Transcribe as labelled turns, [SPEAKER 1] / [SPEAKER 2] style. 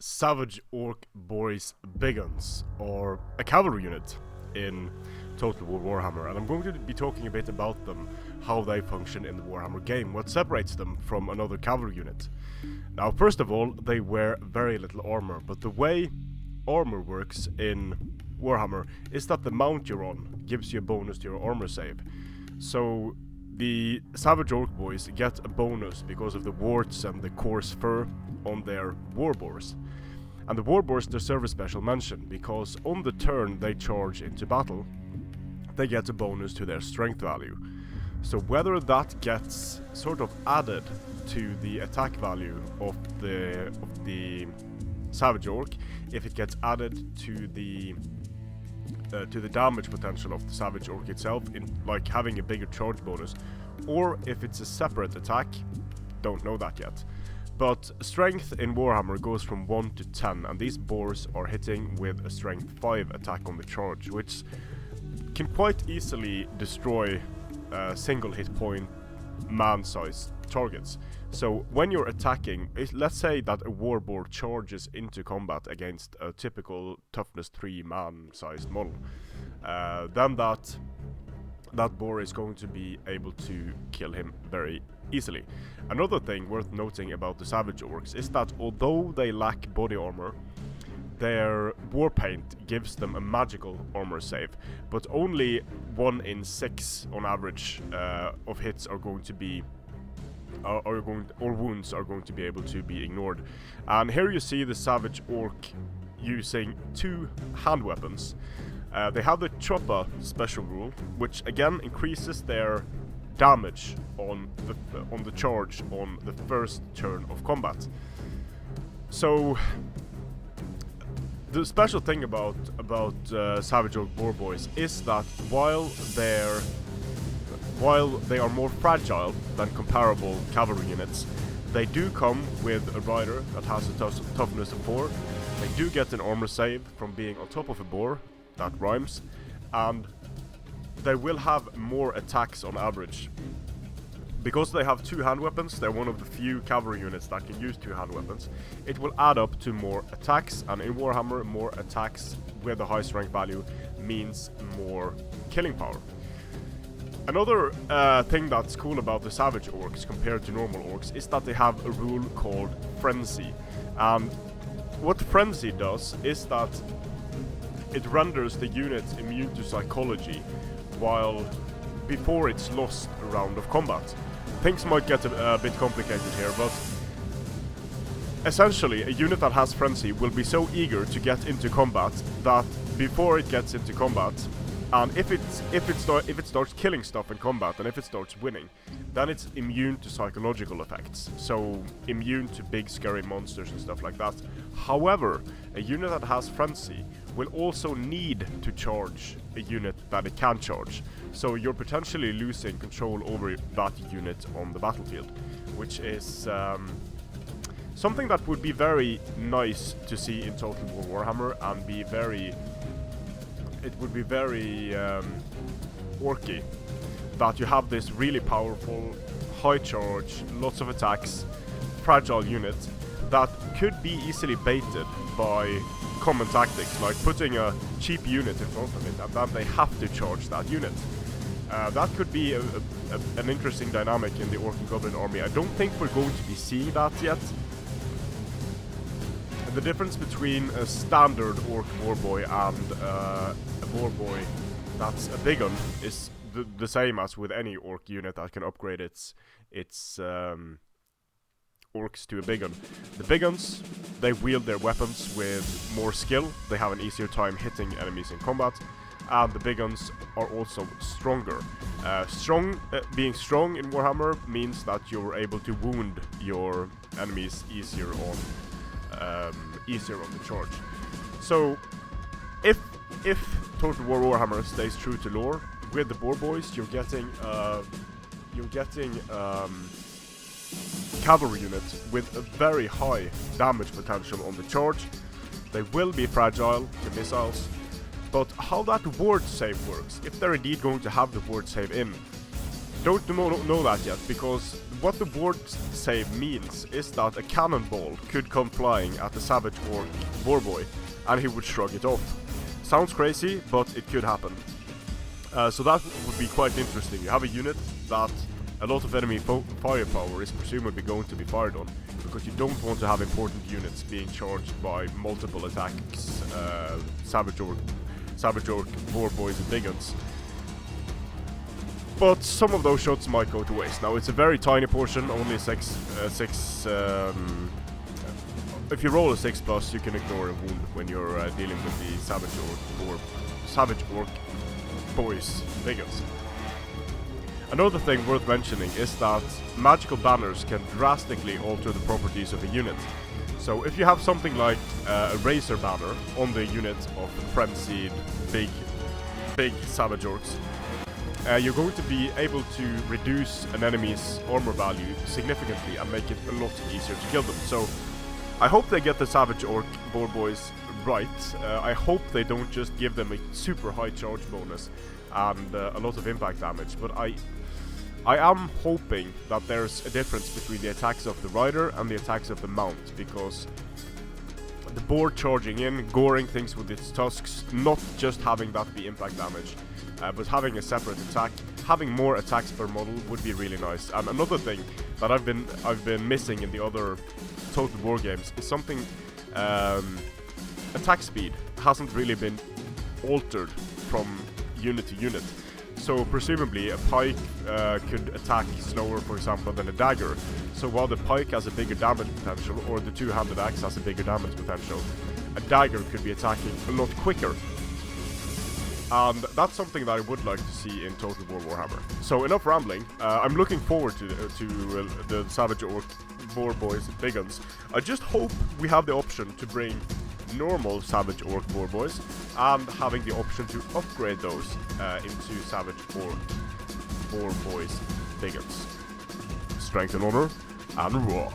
[SPEAKER 1] Savage Orc Boyz Big Guns, or a cavalry unit in Total War Warhammer, and I'm going to be talking a bit about them, how they function in the Warhammer game, what separates them from another cavalry unit. Now, first of all, they wear very little armor, but the way armor works in Warhammer is that the mount you're on gives you a bonus to your armor save. So the Savage Orc Boys get a bonus because of the warts and the coarse fur on their War Boars. And the War Boars deserve a special mention, because on the turn they charge into battle, they get a bonus to their strength value. So whether that gets sort of added to the attack value of the Savage Orc, if it gets added to the damage potential of the Savage Orc itself, in like having a bigger charge bonus, or if it's a separate attack, don't know that yet. But strength in Warhammer goes from 1 to 10, and these boars are hitting with a strength 5 attack on the charge, which can quite easily destroy single hit point man-sized targets. So when you're attacking, let's say that a war boar charges into combat against a typical toughness 3 man-sized model, then that boar is going to be able to kill him very easily. Another thing worth noting about the Savage Orcs is that although they lack body armor, their war paint gives them a magical armor save, but only 1 in 6 on average of hits are going to be or wounds are going to be able to be ignored. And here you see the Savage Orc using 2 hand weapons. They have the Choppa special rule, which again increases their damage on the charge on the first turn of combat. So the special thing about Savage Orc Boar Boys is that while they are more fragile than comparable cavalry units, they do come with a rider that has a toughness of 4. They do get an armor save from being on top of a boar, that rhymes, and they will have more attacks on average. Because they have 2 hand weapons, they're one of the few cavalry units that can use 2 hand weapons. It will add up to more attacks, and in Warhammer, more attacks with a high strength value means more killing power. Another thing that's cool about the Savage Orcs compared to normal orcs is that they have a rule called Frenzy. And what Frenzy does is that it renders the unit immune to psychology before it's lost a round of combat. Things might get a bit complicated here, but essentially a unit that has Frenzy will be so eager to get into combat that before it gets into combat, and if it starts killing stuff in combat, and if it starts winning, then it's immune to psychological effects, so immune to big scary monsters and stuff like that. However, a unit that has Frenzy will also need to charge a unit that it can charge, so you're potentially losing control over that unit on the battlefield, which is something that would be very nice to see in Total War Warhammer, and it would be very orky that you have this really powerful, high charge, lots of attacks, fragile unit that could be easily baited by common tactics, like putting a cheap unit in front of it and then they have to charge that unit. That could be an interesting dynamic in the Orc and Goblin army. I don't think we're going to be seeing that yet. The difference between a standard Orc Boar Boy and a Boar Boy that's a big gun is the same as with any Orc unit that can upgrade its orcs to a big gun. The big guns, they wield their weapons with more skill, they have an easier time hitting enemies in combat, and the big guns are also stronger. Being strong in Warhammer means that you're able to wound your enemies easier on the charge. So if Total War Warhammer stays true to lore, with the Boar Boys you're getting cavalry unit with a very high damage potential on the charge. They will be fragile to missiles, but how that ward save works, if they're indeed going to have the ward save in, don't know that yet, because what the word save means is that a cannonball could come flying at the Savage Orc Boar Boy, and he would shrug it off. Sounds crazy, but it could happen. So that would be quite interesting. You have a unit that a lot of enemy firepower is presumably going to be fired on, because you don't want to have important units being charged by multiple attacks, Savage Orc Boar Boys and big guns. But some of those shots might go to waste. Now, it's a very tiny portion, only 6. If you roll a 6+, you can ignore a wound when you're dealing with the Savage Orc Boys big guns. Another thing worth mentioning is that magical banners can drastically alter the properties of a unit. So if you have something like a Razor banner on the unit of frenzied big Savage Orcs, you're going to be able to reduce an enemy's armor value significantly and make it a lot easier to kill them. So I hope they get the Savage Orc Boar Boys right. I hope they don't just give them a super high charge bonus and a lot of impact damage, but I am hoping that there's a difference between the attacks of the rider and the attacks of the mount, because the boar charging in, goring things with its tusks, not just having that be impact damage, but having a separate attack, having more attacks per model would be really nice. And another thing that I've been missing in the other Total War games is something, attack speed hasn't really been altered from unit to unit. So presumably a pike could attack slower, for example, than a dagger. So while the pike has a bigger damage potential, or the two-handed axe has a bigger damage potential, a dagger could be attacking a lot quicker. And that's something that I would like to see in Total War Warhammer. So enough rambling. I'm looking forward to the Savage Orc Boar Boys big guns. I just hope we have the option to bring normal Savage Orc Boar Boys, and having the option to upgrade those into Savage Orc Boar Boys big guns. Strength and honor, and raw.